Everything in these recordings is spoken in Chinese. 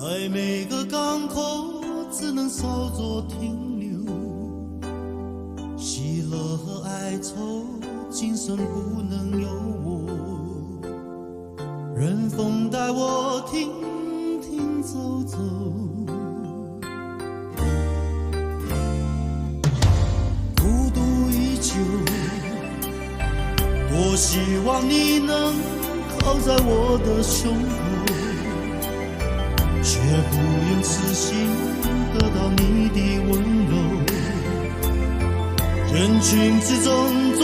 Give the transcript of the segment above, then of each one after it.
在每个港口只能稍作停留，喜乐和哀愁今生不能有我，任风带我停停走走，孤独依旧，多希望你能靠在我的胸口，却不愿痴心得到你的温柔，人群之中装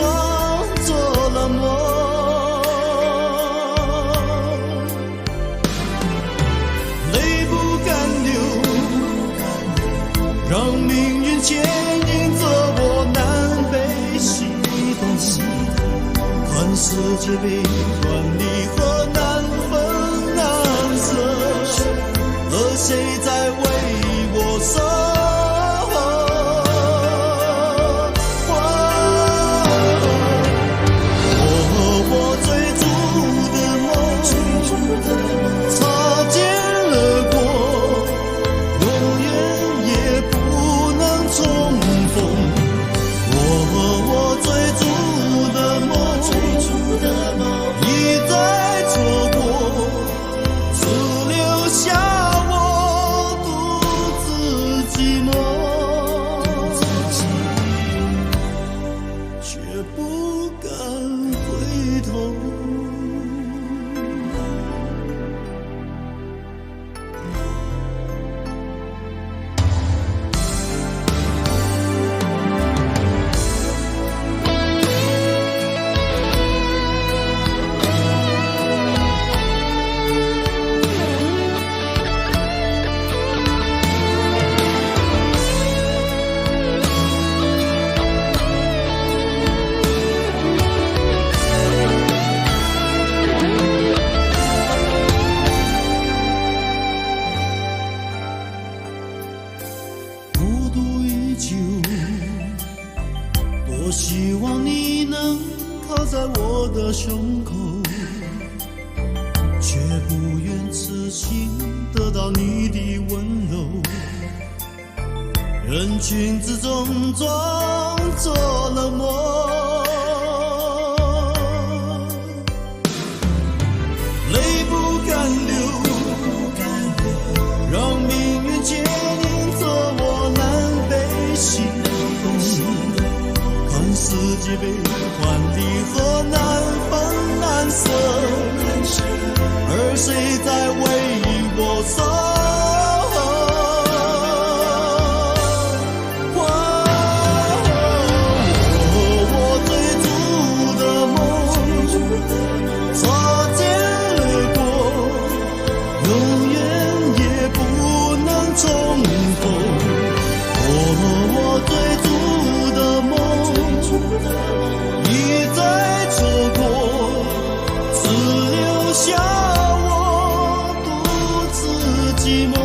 作冷漠，泪不敢流，让命运牵引着我南北西东，看世界悲欢离合难分难舍，而谁在为我守候？我追逐的梦，擦肩而过，永远也不能重逢。我追逐的梦，一再错过，只留下寂寞，却不敢回头。多希望你能靠在我的胸口，却不愿痴心得到你的温柔，人群之中装作冷漠，泪不敢流，让命运牵引着我南北西东，看世界悲欢离合难分难舍，而谁在为我守候？我追逐的梦，擦肩而过，永远也不能重逢。我追逐的梦，一再错过，只留下我独自寂寞。